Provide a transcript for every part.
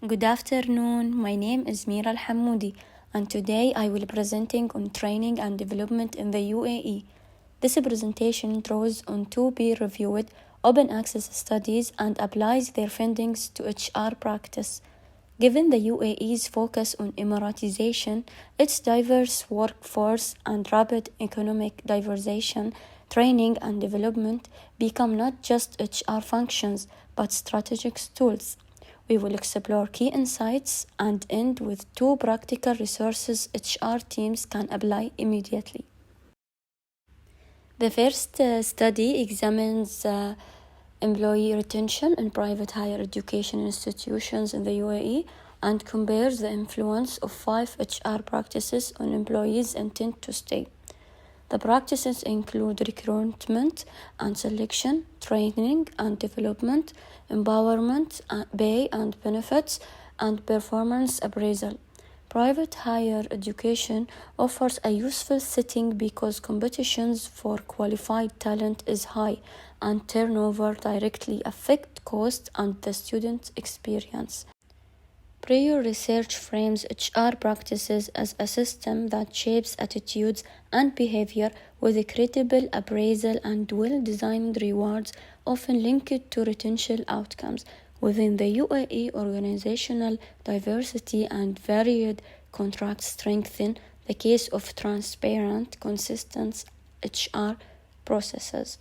Good afternoon, my name is Mira Al-Hamoudi and today I will be presenting on training and development in the UAE. This presentation draws on two peer-reviewed open access studies and applies their findings to HR practice. Given the UAE's focus on Emiratisation, its diverse workforce and rapid economic diversification, training and development become not just HR functions but strategic tools. We will explore key insights and end with two practical resources HR teams can apply immediately. The first study examines employee retention in private higher education institutions in the UAE and compares the influence of 5 HR practices on employees' intent to stay. The practices include recruitment and selection, training and development, empowerment, pay and benefits, and performance appraisal. Private higher education offers a useful setting because competitions for qualified talent is high and turnover directly affects cost and the student experience. Prior research frames HR practices as a system that shapes attitudes and behavior with a credible appraisal and well-designed rewards often linked to retention outcomes. Within the UAE, organizational diversity and varied contracts strengthen the case of transparent, consistent HR processes.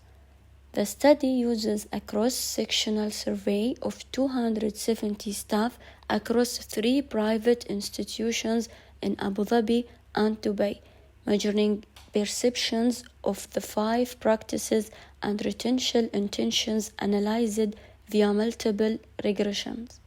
The study uses a cross-sectional survey of 270 staff across 3 private institutions in Abu Dhabi and Dubai, measuring perceptions of the 5 practices and retention intentions analyzed via multiple regressions.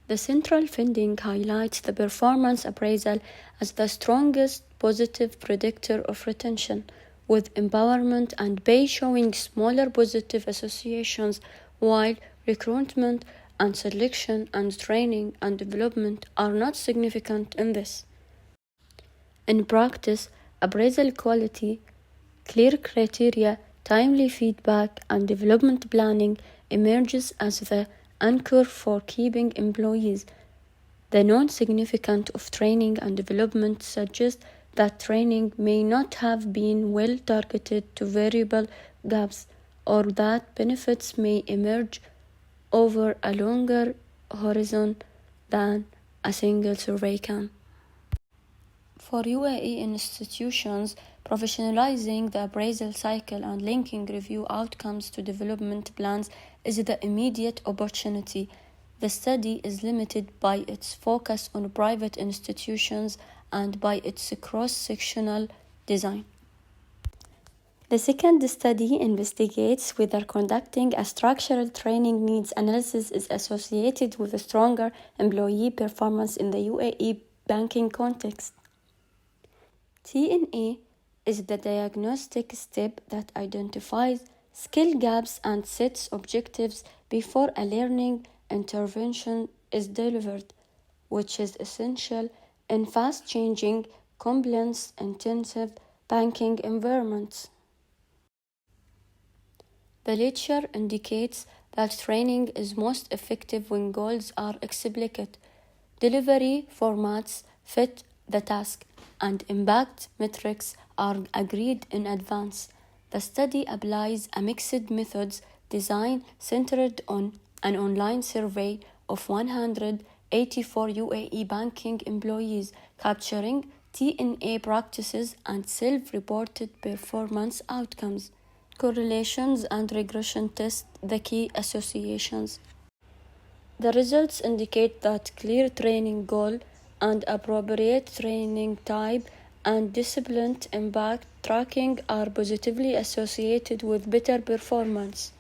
The central finding highlights the performance appraisal as the strongest positive predictor of retention, with empowerment and pay showing smaller positive associations, while recruitment and selection and training and development are not significant in this. In practice, appraisal quality, clear criteria, timely feedback, and development planning emerges as the anchor for keeping employees. The non-significance of training and development suggests that training may not have been well targeted to variable gaps, or that benefits may emerge over a longer horizon than a single survey can. For UAE institutions, professionalizing the appraisal cycle and linking review outcomes to development plans is the immediate opportunity. The study is limited by its focus on private institutions and by its cross-sectional design. The second study investigates whether conducting a structural training needs analysis is associated with a stronger employee performance in the UAE banking context. TNA is the diagnostic step that identifies skill gaps and sets objectives before a learning intervention is delivered, which is essential in fast-changing, compliance-intensive banking environments. The literature indicates that training is most effective when goals are explicit, delivery formats fit the task, and impact metrics are agreed in advance. The study applies a mixed methods design centered on an online survey of 184 UAE banking employees, capturing TNA practices and self-reported performance outcomes. Correlations and regression test the key associations. The results indicate that clear training goal and appropriate training type and disciplined impact tracking are positively associated with better performance.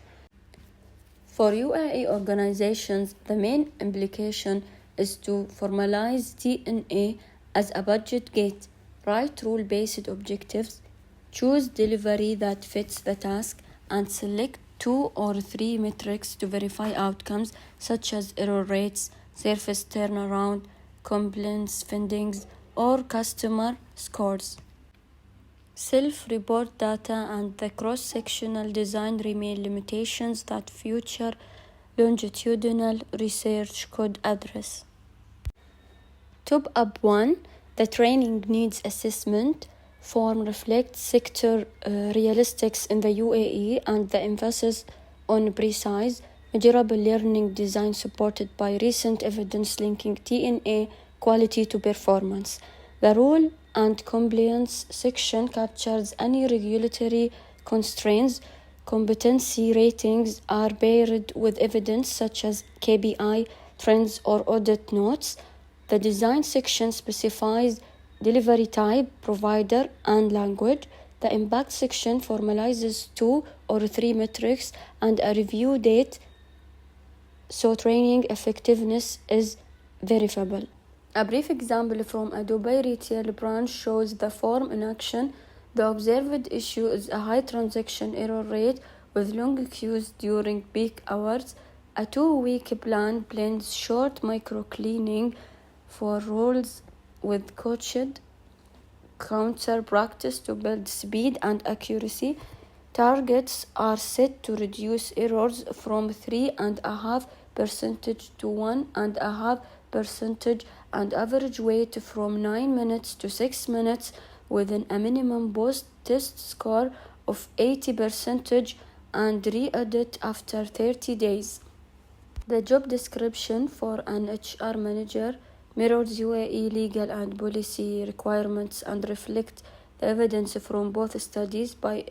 For UAE organizations, the main implication is to formalize TNA as a budget gate, write rule-based objectives, choose delivery that fits the task, and select 2 or 3 metrics to verify outcomes such as error rates, service turnaround, complaints findings, or customer scores. Self-report data and the cross-sectional design remain limitations that future longitudinal research code address. Top up 1. The training needs assessment form reflects sector realistics in the UAE and the emphasis on precise, measurable learning design supported by recent evidence linking TNA quality to performance. The rule and compliance section captures any regulatory constraints. Competency ratings are paired with evidence such as KPI, trends, or audit notes. The design section specifies delivery type, provider, and language. The impact section formalizes 2 or 3 metrics and a review date, so training effectiveness is verifiable. A brief example from a Dubai retail branch shows the form in action. The observed issue is a high transaction error rate with long queues during peak hours. A 2-week plan blends short micro-cleaning for roles with coached counter practice to build speed and accuracy. Targets are set to reduce errors from 3.5% to 1.5% and average wait from 9 minutes to 6 minutes within a minimum post-test score of 80% and re-audit after 30 days. The job description for an HR manager mirrors UAE legal and policy requirements and reflects the evidence from both studies by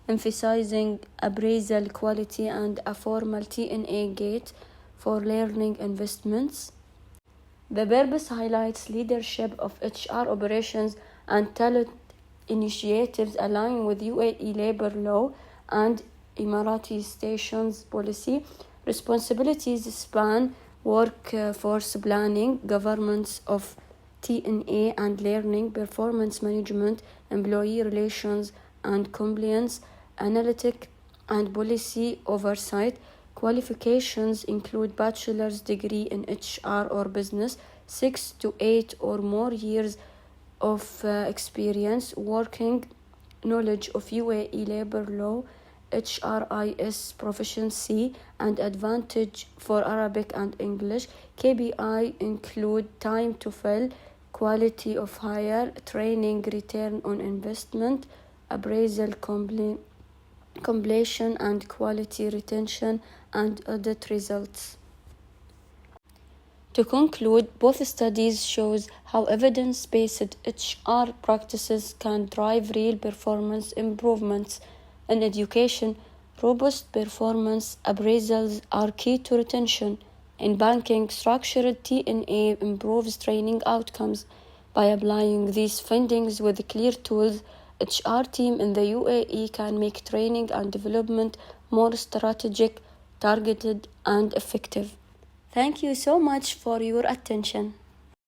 emphasizing appraisal quality and a formal TNA gate for learning investments. The purpose highlights leadership of HR operations and talent initiatives aligning with UAE labor law and Emiratisation policy. Responsibilities span workforce planning, governance of TNA and learning, performance management, employee relations and compliance, analytic and policy oversight. Qualifications include bachelor's degree in HR or business, 6 to 8 or more years of experience, working knowledge of UAE labor law, HRIS proficiency and advantage for Arabic and English. KPI include time to fill, quality of hire, training return on investment, appraisal completion and quality retention, and audit results. To conclude, both studies shows how evidence-based HR practices can drive real performance improvements. In education, robust performance appraisals are key to retention. In banking, structured TNA improves training outcomes. By applying these findings with clear tools, HR team in the UAE can make training and development more strategic, targeted, and effective. Thank you so much for your attention.